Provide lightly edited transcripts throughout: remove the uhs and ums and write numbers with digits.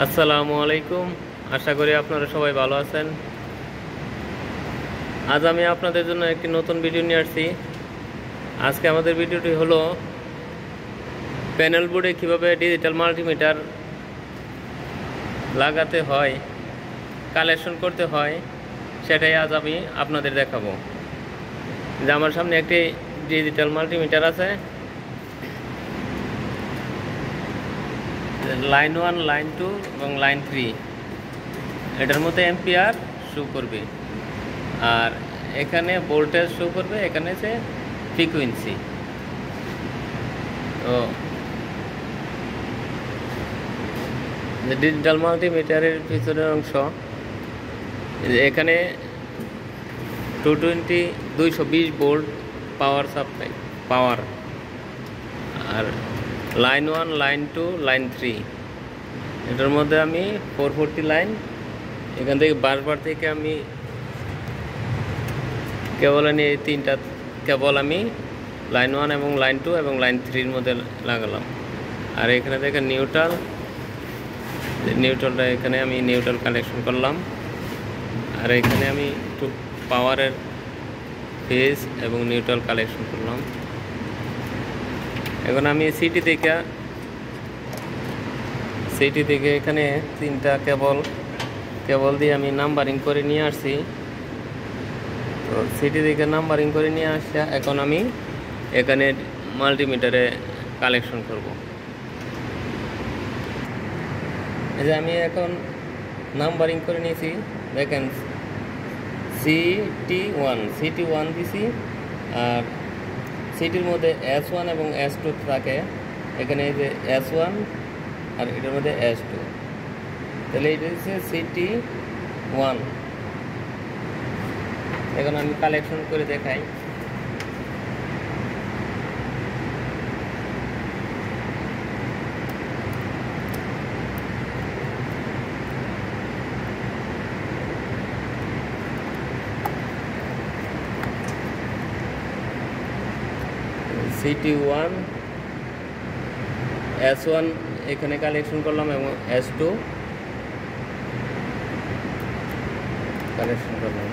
আসসালামু আলাইকুম। আশা করি আপনারা সবাই ভালো আছেন। আজ আমি আপনাদের জন্য একটি নতুন ভিডিও নিয়ে আসছি। আজকে আমাদের ভিডিওটি হলো প্যানেল বোর্ডে কিভাবে ডিজিটাল মাল্টিমিটার লাগাতে হয়, কালেকশন করতে হয়, সেটাই আজ আমি আপনাদের দেখাবো। যে আমার সামনে একটি ডিজিটাল মাল্টিমিটার আছে, লাইন 1, লাইন 2 এবং লাইন 3। এটার মধ্যে এম্পিয়ার শো করবে, আর এখানে ভোল্টেজ শো করবে, এখানে যে ফ্রিকোয়েন্সি। তো ডিজিটাল মাল্টিমিটারের পিছনের অংশ, এখানে 220 ভোল্ট পাওয়ার সাপ্লাই পাওয়ার, আর লাইন 1, লাইন 2, লাইন 3। এটার মধ্যে আমি 440 লাইন, এখান থেকে বাসবার থেকে আমি কেবল আনি এই তিনটা কেবল আমি লাইন 1 এবং লাইন 2 এবং লাইন 3-র মধ্যে লাগালাম। আর এখানে দেখেন নিউট্রালটা এখানে আমি নিউট্রাল কানেকশন করলাম। আর এখানে আমি একটু পাওয়ারের ফেজ এবং নিউট্রাল কালেকশন করলাম। এখন আমি সিটি থেকে এখানে তিনটা কেবল দিয়ে আমি নাম্বারিং করে নিয়ে আসছি। তো সিটি থেকে নাম্বারিং করে নিয়ে আসা এখন আমি এখানে মাল্টিমিটারে কালেকশন করব। এই যে আমি এখন নাম্বারিং করে নিয়েছি, দেখেন সিটি1 দিছি। আর সিটির মধ্যে S1 এবং S2 থাকে, এখানে এই যে S1 আর এটার মধ্যে S2, তাহলে এটা হচ্ছে সিটি1। এখন আমি কালেকশন করে দেখাই। সিটি1, S1 এখানে কালেকশন করলাম এবং S2 কালেকশন করলাম।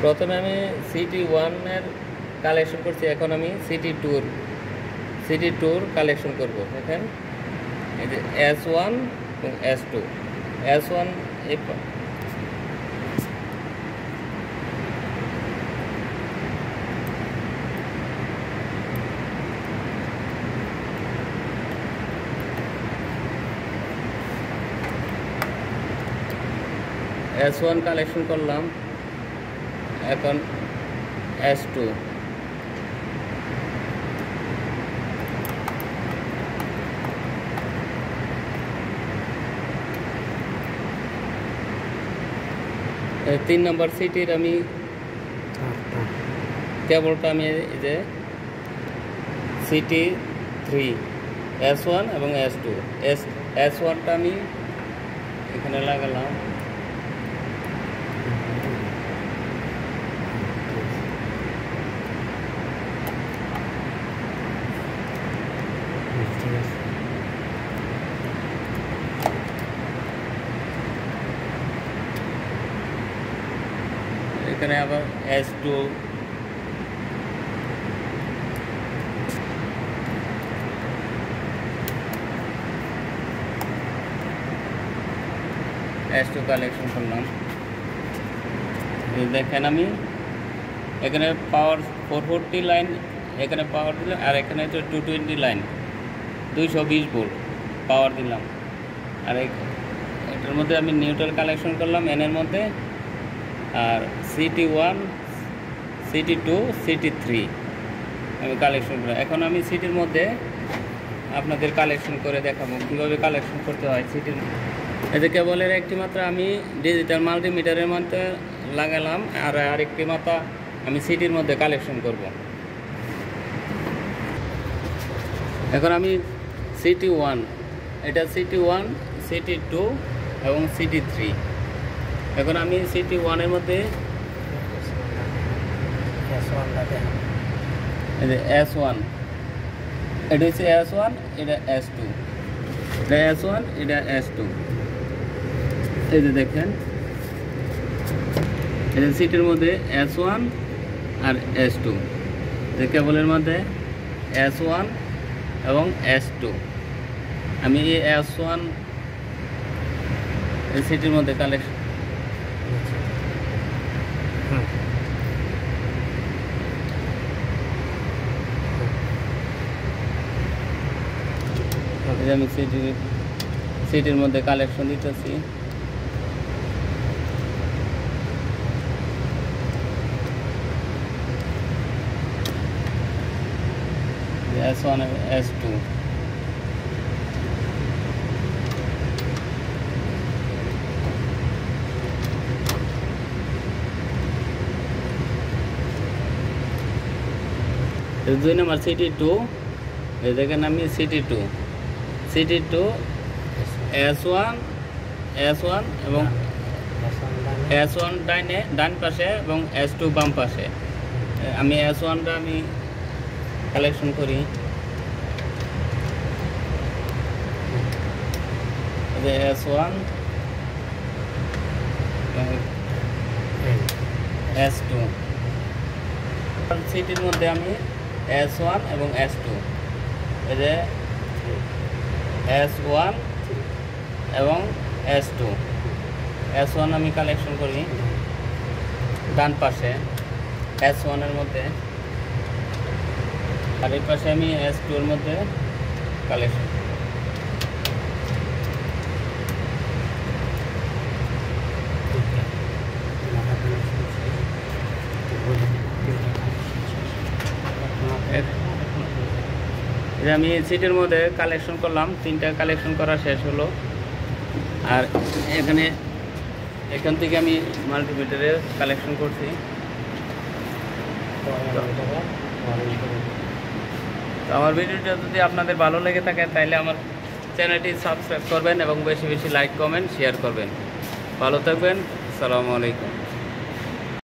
প্রথমে আমি সিটি1 এর কালেকশন করছি, এখন আমি সিটি2 কালেকশন করব। দেখেন এই যে S1 এবং S2। S1 S1 কালেকশন করলাম, এখন S2। তিন নম্বর সিটির আমি কেবলটা আমি এই যে সিটি3, S1 এবং S2। S1টা আমি এখানে লাগালাম। এখানে আবার S2, কালেকশন করলাম। দেখেন আমি এখানে পাওয়ার 440 লাইন এখানে পাওয়ার দিলাম, আর এখানে তো 220 লাইন 220 ভোল্ট পাওয়ার দিলাম। আর এটার মধ্যে আমি নিউট্রাল কালেকশন করলাম এনের মধ্যে। আর সিটি1, সিটি2, সিটি3 আমি কালেকশন করলাম। এখন আমি সিটির মধ্যে আপনাদের কালেকশন করে দেখাবো কীভাবে কালেকশন করতে হয় সিটির। এই যে কেবলের একটি মাত্রা আমি ডিজিটাল মাল্টিমিটারের মধ্যে লাগালাম, আর আরেকটি মাত্রা আমি সিটির মধ্যে কালেকশন করব। এখন আমি সিটি1, এটা সিটি1, সিটি2 এবং সিটি3। এখন আমি সিটি1-এর মধ্যে S1 এটা হচ্ছে S1, এটা S2, এটা S1, এটা S2। এই যে দেখেন, এই যে সিটের মধ্যে S1 আর S2, যে কেবলের মধ্যে S1 এবং S2। আমি এই S1 এই সিটের মধ্যে কালেকশন আমি সিটের মধ্যে কালেকশন দিতেছি। S1 এবং S2। দুই নম্বর CT2, এই দেখেন আমি CT2 S1 এবং S1 ডান পাশে এবং S2 বাম পাশে। আমি S1টা আমি কালেকশন করি। S1 S2 সিটির মধ্যে আমি S1 এবং S2, এই যে S1 এবং S2। S1 আমি কালেকশন করি ডান পাশে S1 এর মধ্যে, আর এই পাশে আমি S2 এর মধ্যে কালেকশন। আমি সিটের মধ্যে কালেকশন করলাম, 3টা কালেকশন করা শেষ হলো। আর এখান থেকে আমি মাল্টিমিটারের কালেকশন করছি। তো আমার ভিডিওটা যদি আপনাদের ভালো লেগে থাকে তাহলে আমার চ্যানেলটি সাবস্ক্রাইব করবেন এবং বেশি বেশি লাইক কমেন্ট শেয়ার করবেন। ভালো থাকবেন। আসসালামু আলাইকুম।